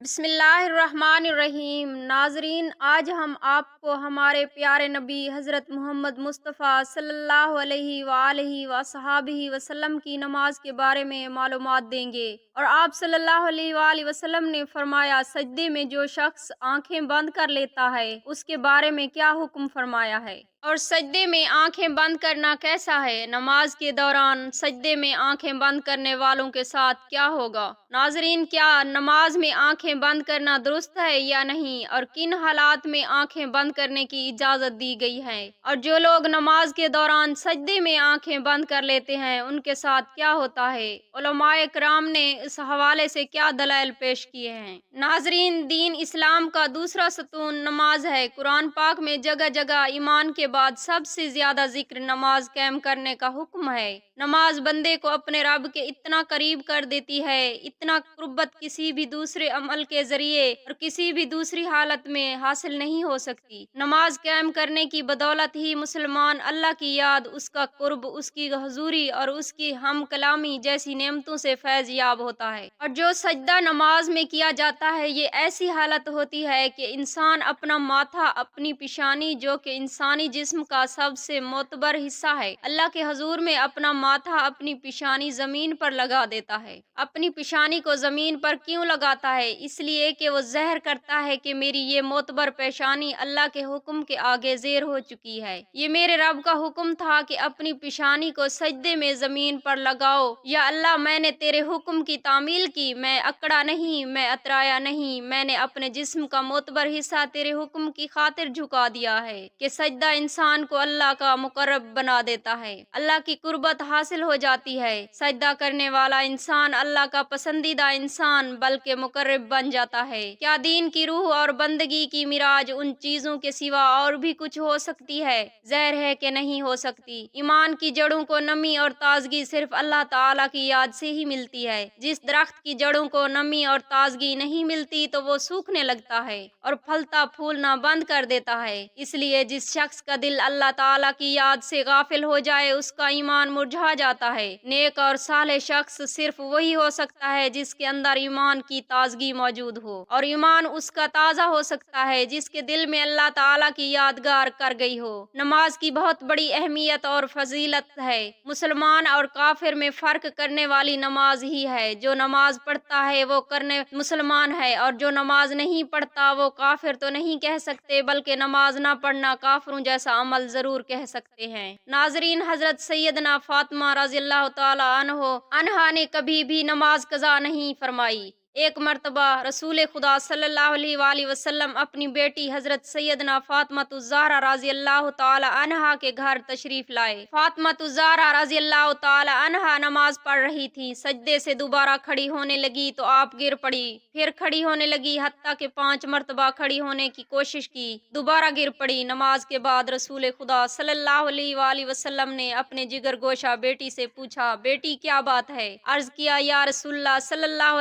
बिस्मिल्लाहिर्रहमानिर्रहीम। नाजरीन, आज हम आपको हमारे प्यारे नबी हज़रत मोहम्मद मुस्तफ़ा सल्लल्लाहु अलैहि वालैहि वसहाबिहि वसल्लम की नमाज के बारे में मालूमात देंगे। और आप सल्लल्लाहु अलैहि वालैहि वसल्लम ने फरमाया, सजदे में जो शख्स आंखें बंद कर लेता है उसके बारे में क्या हुक्म फरमाया है, और सजदे में आंखें बंद करना कैसा है, नमाज के दौरान सजदे में आंखें बंद करने वालों के साथ क्या होगा। नाजरीन, क्या नमाज में आंखें बंद करना दुरुस्त है या नहीं, और किन हालात में आंखें बंद करने की इजाज़त दी गई है, और जो लोग नमाज के दौरान सजदे में आंखें बंद कर लेते हैं उनके साथ क्या होता है। उलमाए किराम ने इस हवाले से क्या दलाइल पेश किए हैं। नाजरीन, दीन इस्लाम का दूसरा सतून नमाज है। कुरान पाक में जगह जगह ईमान के बाद सबसे ज्यादा जिक्र नमाज कायम करने का हुक्म है। नमाज बंदे को अपने रब के इतना करीब कर देती है, इतना कुर्बत किसी भी दूसरे अमल के जरिए और किसी भी दूसरी हालत में हासिल नहीं हो सकती। नमाज कायम करने की बदौलत ही मुसलमान अल्लाह की याद, उसका कुर्ब, उसकी हजूरी और उसकी हम कलामी जैसी नेमतों से फैज याब होता है। और जो सजदा नमाज में किया जाता है, ये ऐसी हालत होती है कि इंसान अपना माथा, अपनी पिशानी, जो कि इंसानी जिस्म का सबसे मोतबर हिस्सा है, अल्लाह के हजूर में अपना माथा, अपनी पिशानी जमीन पर लगा देता है। अपनी पिशानी को जमीन पर क्यों लगाता है? इसलिए कि वो ज़हर करता है कि मेरी ये मोतबर पेशानी अल्लाह के हुक्म के आगे ज़ेर हो चुकी है। ये मेरे रब का हुक्म था कि अपनी पिशानी को सजदे में जमीन पर लगाओ। या अल्लाह, मैंने तेरे हुक्म की तामील की, मैं अकड़ा नहीं, मैं अतराया नहीं, मैंने अपने जिस्म का मोतबर हिस्सा तेरे हुक्म की खातिर झुका दिया है। कि सजदा इंसान को अल्लाह का मुकर्रब बना देता है, अल्लाह की कुर्बत हासिल हो जाती है। सजदा करने वाला इंसान अल्लाह का पसंदीदा इंसान बल्कि मुकर्रब बन जाता है। क्या दीन की रूह और बंदगी की मिराज उन चीजों के सिवा और भी कुछ हो सकती है? ज़ाहिर है कि नहीं हो सकती। ईमान की जड़ों को नमी और ताजगी सिर्फ अल्लाह ताला की याद से ही मिलती है। जिस दरख्त की जड़ों को नमी और ताजगी नहीं मिलती तो वो सूखने लगता है और फलता फूलना बंद कर देता है। इसलिए जिस शख्स का दिल अल्लाह ताला की याद से गाफिल हो जाए, उसका ईमान मुरझा जाता है। नेक और सालेह शख्स सिर्फ वही हो सकता है जिसके अंदर ईमान की ताजगी मौजूद हो, और ईमान उसका ताज़ा हो सकता है जिसके दिल में अल्लाह ताला की यादगार कर गई हो। नमाज की बहुत बड़ी अहमियत और फजीलत है। मुसलमान और काफिर में फर्क करने वाली नमाज ही है। जो नमाज पढ़ता है वो करने मुसलमान है, और जो नमाज नहीं पढ़ता वो काफिर तो नहीं कह सकते, बल्कि नमाज ना पढ़ना काफिरों जैसा अमल जरूर कह सकते हैं। नाजरीन, हजरत सैयदना फातिमा रज़ियल्लाहु ताला अन्हा ने कभी भी नमाज कज़ा नहीं फरमाई। एक मर्तबा रसूल खुदा सल्लल्लाहु अलैहि वसल्लम अपनी बेटी हजरत सैयदना फातिमा ज़हरा रज़ियल्लाहु ताला अन्हा के घर तशरीफ लाए। फातिमा ज़हरा रज़ियल्लाहु ताला अन्हा नमाज पढ़ रही थी। सजदे से दोबारा खड़ी होने लगी तो आप गिर पड़ी, फिर खड़ी होने लगी, हत्ता के 5 मर्तबा खड़ी होने की कोशिश की, दोबारा गिर पड़ी। नमाज के बाद रसूल खुदा सल्लल्लाहु अलैहि वसल्लम ने अपने जिगर गोशा बेटी से पूछा, बेटी क्या बात है? अर्ज किया, या रसूलल्लाह सल्लल्लाहु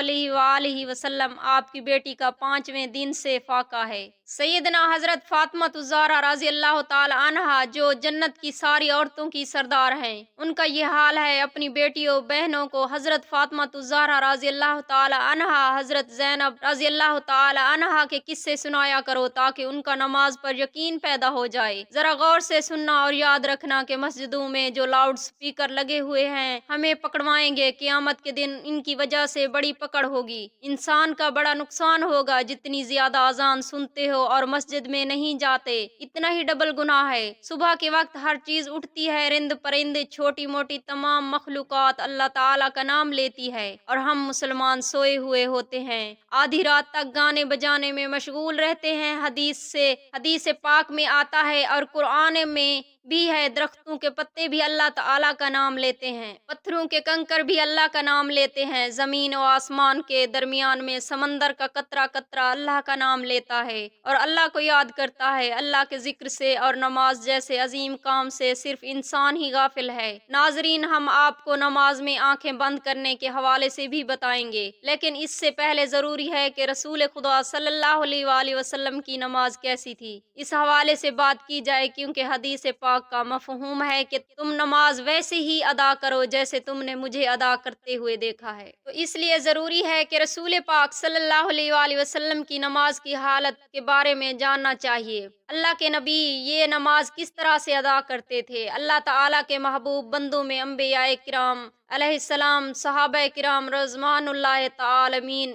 अलैहि वसल्लम, आपकी बेटी का 5वें दिन से फाका है। सैयदना हजरत फातिमा ज़हरा रज़ियल्लाहु ताला अन्हा, जो जन्नत की सारी औरतों की सरदार हैं, उनका ये हाल है। अपनी बेटियों बहनों को हजरत फातिमा ज़हरा रज़ियल्लाहु ताला अन्हा, हजरत ज़ैनब रज़ियल्लाहु ताला अन्हा के किस्से सुनाया करो, ताकि उनका नमाज पर यकीन पैदा हो जाए। जरा गौर से सुनना और याद रखना कि मस्जिदों में जो लाउड स्पीकर लगे हुए हैं हमें पकड़वाएंगे। क़यामत के दिन इनकी वजह से बड़ी पकड़ होगी। इंसान का बड़ा नुकसान होगा। जितनी ज्यादा अजान सुनते हो और मस्जिद में नहीं जाते, इतना ही डबल गुनाह है। सुबह के वक्त हर चीज उठती है, रिंद परिंदे, छोटी मोटी तमाम मखलूकात अल्लाह ताला का नाम लेती है, और हम मुसलमान सोए हुए होते हैं। आधी रात तक गाने बजाने में मशगूल रहते हैं। हदीस पाक में आता है और कुरान में भी है, दरख्तों के पत्ते भी अल्लाह ताला का नाम लेते हैं, पत्थरों के कंकर भी अल्लाह का नाम लेते हैं, जमीन और आसमान के दरमियान में समंदर का कतरा कतरा अल्लाह का नाम लेता है और अल्लाह को याद करता है। अल्लाह के जिक्र से और नमाज जैसे अजीम काम से सिर्फ इंसान ही गाफिल है। नाजरीन, हम आपको नमाज में आंखें बंद करने के हवाले से भी बताएंगे, लेकिन इससे पहले जरूरी है कि रसूल खुदा सल्लल्लाहु अलैहि वसल्लम की नमाज कैसी थी, इस हवाले से बात की जाए, क्योंकि हदीस पाक پاک کا مفہوم ہے کہ تم نماز ویسے ہی ادا کرو جیسے تم نے مجھے ادا کرتے ہوئے دیکھا ہے۔ تو اس لیے ضروری ہے کہ رسول پاک صلی اللہ علیہ وآلہ وسلم کی نماز کی حالت کے بارے میں جاننا چاہیے۔ اللہ کے نبی یہ نماز کس طرح سے ادا کرتے تھے؟ اللہ تعالیٰ کے محبوب بندوں میں انبیاء کرام علیہ السلام، صحابہ کرام رضوان اللہ تعالمین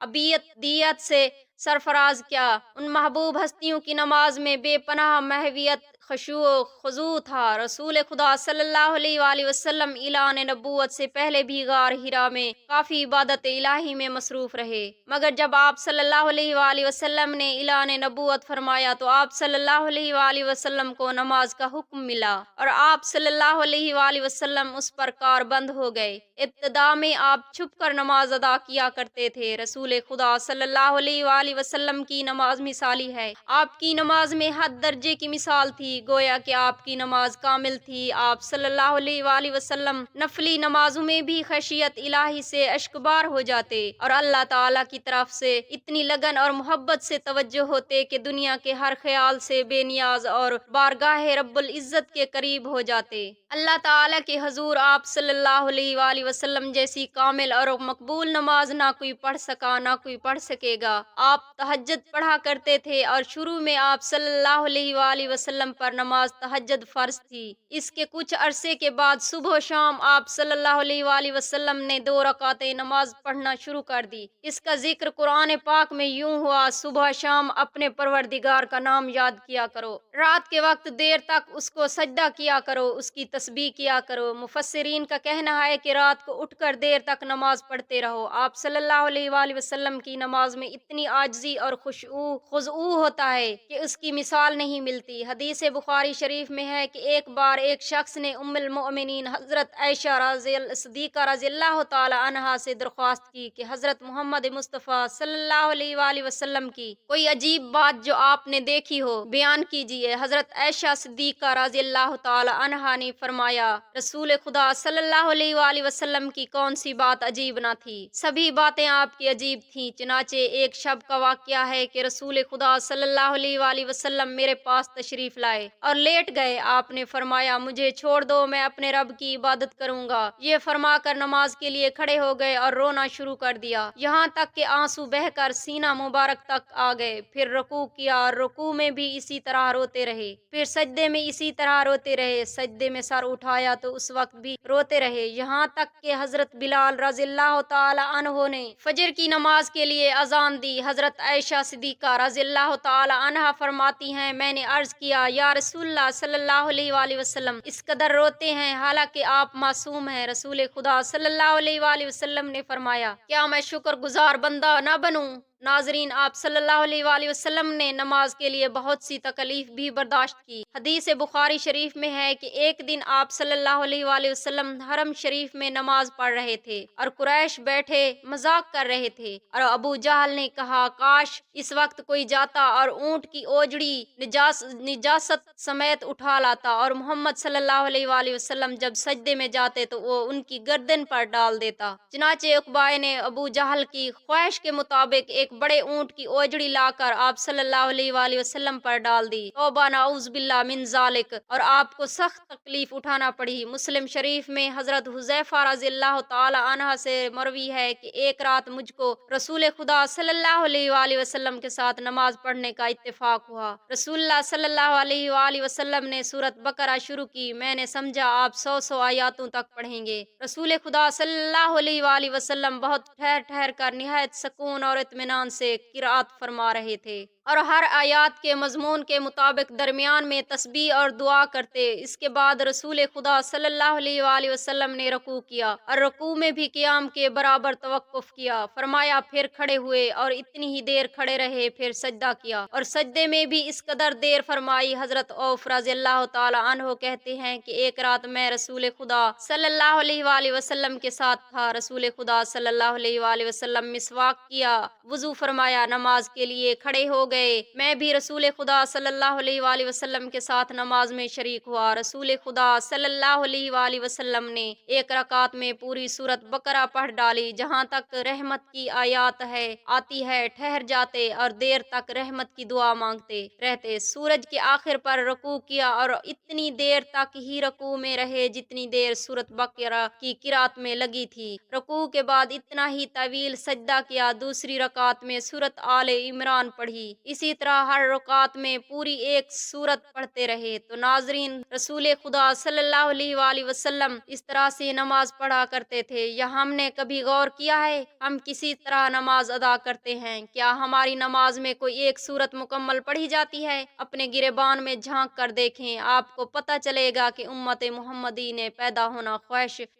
ابیت دیت سے سرفراز کیا، ان محبوب ہستیوں کی نماز میں بے پناہ محویت، خشوع و خضوع تھا۔ رسول خدا صلی اللہ علیہ وآلہ وسلم اعلان نبوت سے پہلے بھی غار حرا میں کافی عبادت الہی میں مصروف رہے، مگر جب آپ صلی اللہ علیہ وآلہ وسلم نے اعلان نبوت فرمایا تو آپ صلی اللہ علیہ وآلہ وسلم کو نماز کا حکم ملا اور آپ صلی اللہ علیہ وآلہ وسلم اس پر کاربند ہو گئے۔ ابتدا میں آپ چھپ کر نماز ادا کیا کرتے تھے۔ رسول خدا صلی اللہ علیہ وآلہ وسلم کی نماز مثالی ہے۔ آپ کی نماز میں حد درجے کی مثال تھی، گویا کہ آپ کی نماز کامل تھی۔ آپ صلی اللہ علیہ وآلہ وسلم نفلی نمازوں میں بھی خشیت الہی سے اشکبار ہو جاتے اور اللہ تعالیٰ کی طرف سے اتنی لگن اور محبت سے توجہ ہوتے کہ دنیا کے ہر خیال سے بے نیاز اور بارگاہ رب العزت کے قریب ہو جاتے۔ اللہ تعالیٰ کے حضور آپ صلی اللہ علیہ وآلہ وسلم جیسی کامل اور مقبول نماز نہ کوئی پڑھ سکا، نہ کوئی پڑھ سکے گا۔ آپ تہجد پڑھا کرتے تھے اور شروع میں آپ صلی اللہ علیہ وآلہ وسلم پر نماز تہجد فرض تھی۔ اس کے کچھ عرصے کے بعد صبح و شام آپ صلی اللہ علیہ وآلہ وسلم نے 2 رکعتیں نماز پڑھنا شروع کر دی۔ اس کا ذکر قرآن پاک میں یوں ہوا: صبح شام اپنے پروردگار کا نام یاد کیا کرو، رات کے وقت دیر تک اس کو سجدہ کیا کرو، اس کی تسبیح کیا کرو۔ مفسرین کا کہنا ہے کہ رات کو اٹھ کر دیر تک نماز پڑھتے رہو۔ آپ صلی اللہ علیہ وآلہ وسلم کی نماز میں اتنی عاجزی اور خضوع ہوتا ہے کہ اس کی مثال نہیں ملتی۔ حدیث بخاری شریف میں ہے کہ ایک بار ایک شخص نے ام المؤمنین حضرت عائشہ صدیقہ رضی اللہ تعالی عنہا سے درخواست کی کہ حضرت محمد مصطفیٰ صلی اللہ علیہ وآلہ وسلم کی کوئی عجیب بات جو آپ نے دیکھی ہو بیان کیجیے۔ حضرت عائشہ صدیقہ رضی اللہ تعالی عنہا نے فرمایا، رسول خدا صلی اللہ علیہ وآلہ وسلم کی کون سی بات عجیب نہ تھی، سبھی باتیں آپ کی عجیب تھیں۔ چنانچہ ایک شب کا واقعہ ہے کہ رسول خدا صلی اللہ علیہ وآلہ وسلم میرے پاس تشریف لائے اور لیٹ گئے۔ آپ نے فرمایا، مجھے چھوڑ دو، میں اپنے رب کی عبادت کروں گا۔ یہ فرما کر نماز کے لیے کھڑے ہو گئے اور رونا شروع کر دیا، یہاں تک کہ آنسو بہہ کر سینہ مبارک تک آ گئے۔ پھر رکوع کیا، رکوع میں بھی اسی طرح روتے رہے، پھر سجدے میں اسی طرح روتے رہے، سجدے میں سر اٹھایا تو اس وقت بھی روتے رہے، یہاں تک کہ حضرت بلال رضی اللہ تعالی عنہ نے فجر کی نماز کے لیے اذان دی۔ حضرت عائشہ صدیقہ رضی اللہ تعالی عنہا فرماتی ہیں، میں نے عرض کیا، یا رسول اللہ صلی اللہ علیہ وآلہ وسلم اس قدر روتے ہیں حالانکہ آپ معصوم ہیں؟ رسول خدا صلی اللہ علیہ وآلہ وسلم نے فرمایا، کیا میں شکر گزار بندہ نہ بنوں؟ ناظرین، آپ صلی اللہ علیہ وآلہ وسلم نے نماز کے لیے بہت سی تکلیف بھی برداشت کی۔ حدیث بخاری شریف میں ہے کہ ایک دن آپ صلی اللہ علیہ وآلہ وسلم حرم شریف میں نماز پڑھ رہے تھے اور قریش بیٹھے مذاق کر رہے تھے اور ابو جہل نے کہا، کاش اس وقت کوئی جاتا اور اونٹ کی اوجڑی نجاست سمیت اٹھا لاتا اور محمد صلی اللہ علیہ وآلہ وسلم جب سجدے میں جاتے تو وہ ان کی گردن پر ڈال دیتا۔ چنانچہ عقبہ نے ابو جہل کی خواہش کے مطابق ایک بڑے اونٹ کی اوجڑی لا کر آپ صلی اللہ علیہ وآلہ وسلم پر ڈال دی۔ توبہ نعوذ باللہ من ذالک، اور آپ کو سخت تکلیف اٹھانا پڑی۔ مسلم شریف میں حضرت حذیفہ رضی اللہ تعالی عنہ سے مروی ہے کہ ایک رات مجھ کو رسول خدا صلی اللہ علیہ وآلہ وسلم کے ساتھ نماز پڑھنے کا اتفاق ہوا۔ رسول اللہ صلی اللہ علیہ وآلہ وسلم نے سورۃ بقرہ شروع کی، میں نے سمجھا آپ 100 آیاتوں تک پڑھیں گے۔ رسول خدا صلی اللہ علیہ وآلہ وسلم بہت ٹھہر ٹھہر کر نہایت سکون اور اطمینان سے قرأت فرما رہے تھے اور ہر آیات کے مضمون کے مطابق درمیان میں تسبیح اور دعا کرتے۔ اس کے بعد رسول خدا صلی اللہ علیہ وآلہ وسلم نے رکوع کیا اور رکوع میں بھی قیام کے برابر توقف کیا، فرمایا پھر کھڑے ہوئے اور اتنی ہی دیر کھڑے رہے، پھر سجدہ کیا اور سجدے میں بھی اس قدر دیر فرمائی۔ حضرت عوف رضی اللہ تعالی عنہ کہتے ہیں کہ ایک رات میں رسول خدا صلی اللہ علیہ وآلہ وسلم کے ساتھ تھا۔ رسول خدا صلی اللہ علیہ وآلہ وسلم مسواک کیا، وضو فرمایا، نماز کے لیے کھڑے ہو गए। मैं भी रसूल खुदा सल्लल्लाहु अलैहि वसल्लम के साथ नमाज में शरीक हुआ। रसूल खुदा सल्लल्लाहु अलैहि वसल्लम ने एक रकात में पूरी सूरत बकरा पढ़ डाली। जहाँ तक रहमत की आयत है आती है, ठहर जाते और देर तक रहमत की दुआ मांगते रहते। सूरज के आखिर पर रुकू किया और इतनी देर तक ही रुकू में रहे जितनी देर सूरत बकरा की किरात में लगी थी। रुकू के बाद इतना ही तवील सजदा किया। दूसरी रकात में सूरत आले इमरान पढ़ी। इसी तरह हर रकात में पूरी एक सूरत पढ़ते रहे। तो नाजरीन, रसूल खुदा सल्लल्लाहु अलैहि वसल्लम इस तरह से नमाज पढ़ा करते थे। यह हमने कभी गौर किया है हम किसी तरह नमाज अदा करते हैं? क्या हमारी नमाज में कोई एक सूरत मुकम्मल पढ़ी जाती है? अपने गिरेबान में झांक कर देखें, आपको पता चलेगा कि उम्मत मुहम्मदी ने पैदा होना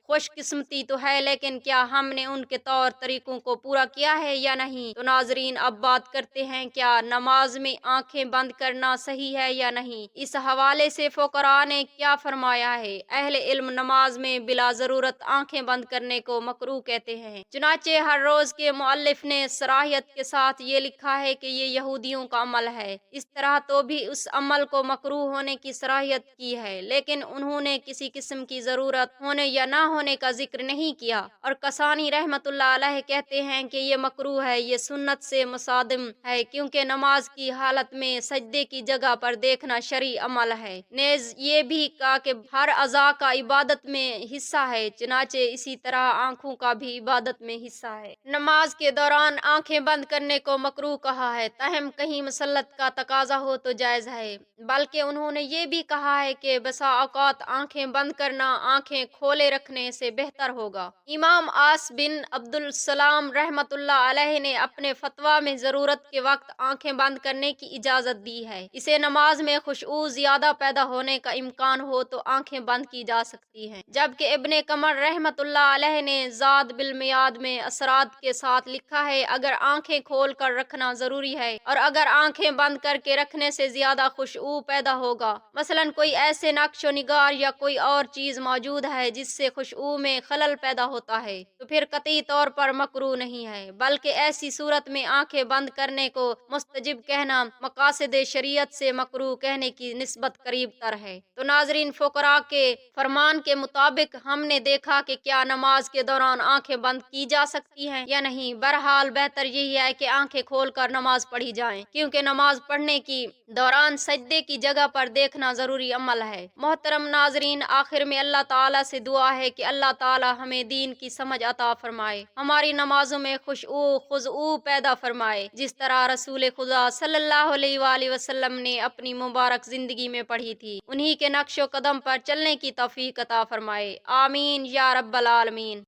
खुशकिस्मती तो है, लेकिन क्या हमने उनके तौर तरीकों को पूरा किया है या नहीं? तो नाजरीन, अब बात करते हैं क्या नमाज में आंखें बंद करना सही है या नहीं। इस हवाले से फुकरा ने क्या फरमाया है? अहले इल्म नमाज में बिला जरूरत आंखें बंद करने को मकरूह कहते हैं। चुनाचे हर रोज के मुअल्लिफ ने सराहियत के साथ ये लिखा है कि ये यहूदियों का अमल है। इस तरह तो भी उस अमल को मकरूह होने की सराहियत की है, लेकिन उन्होंने किसी किस्म की जरूरत होने या ना होने का जिक्र नहीं किया। और कसानी रहमतुल्लाह अलैह कहते हैं कि ये मकरूह है, ये सुन्नत से मुसादिम है, क्योंकि नमाज की हालत में सजदे की जगह पर देखना शरई अमल है। नेज ये भी कहा कि हर अज़ा का इबादत में हिस्सा है, चुनाचे इसी तरह आँखों का भी इबादत में हिस्सा है। नमाज के दौरान आंखें बंद करने को मकरूह कहा है, तहम कहीं मसलत का तकाजा हो तो जायज है। बल्कि उन्होंने ये भी कहा है कि बसा औकात आंखें बंद करना आंखें खोले रखने से बेहतर होगा। इमाम आस बिन अब्दुल सलाम रहमतुल्लाह अलैह ने अपने फतवा में जरूरत के वक्त आंखें बंद करने की इजाजत दी है। इसे नमाज में खुशू ज्यादा पैदा होने का इम्कान हो तो आंखें बंद की जा सकती हैं। जबकि इब्ने कमर रहमतुल्लाह अलैह ने जाद बिल मियाद में असरात के साथ लिखा है, अगर आंखें खोल कर रखना जरूरी है और अगर आंखें बंद करके रखने से ज्यादा खुशू पैदा होगा, मसलन कोई ऐसे नक्शो निगार या कोई और चीज मौजूद है जिससे खुशू में खलल पैदा होता है, तो फिर कतई तौर पर मकरूह नहीं है, बल्कि ऐसी सूरत में आंखें बंद करने को मुस्तजिब कहना मकासद शरीयत से मकरूह कहने की निस्बत करीब तर है। तो नाजरीन, फुकरा के फरमान के मुताबिक हमने देखा कि क्या नमाज के दौरान आंखें बंद की जा सकती हैं या नहीं। बहरहाल बेहतर यही है कि आंखें खोलकर नमाज पढ़ी जाए, क्योंकि नमाज पढ़ने की दौरान सजदे की जगह पर देखना जरूरी अमल है। मोहतरम नाजरीन, आखिर में अल्लाह ताला से दुआ है कि अल्लाह ताला हमें दीन की समझ अता फरमाए, हमारी नमाजों में खुशू पैदा फरमाए, जिस तरह रसूल खुदा सल्लल्लाहु अलैहि वसल्लम ने अपनी मुबारक जिंदगी में पढ़ी थी। उन्हीं के नक्शो कदम पर चलने की तौफीक अता फरमाए। आमीन या रब्बल आलमीन।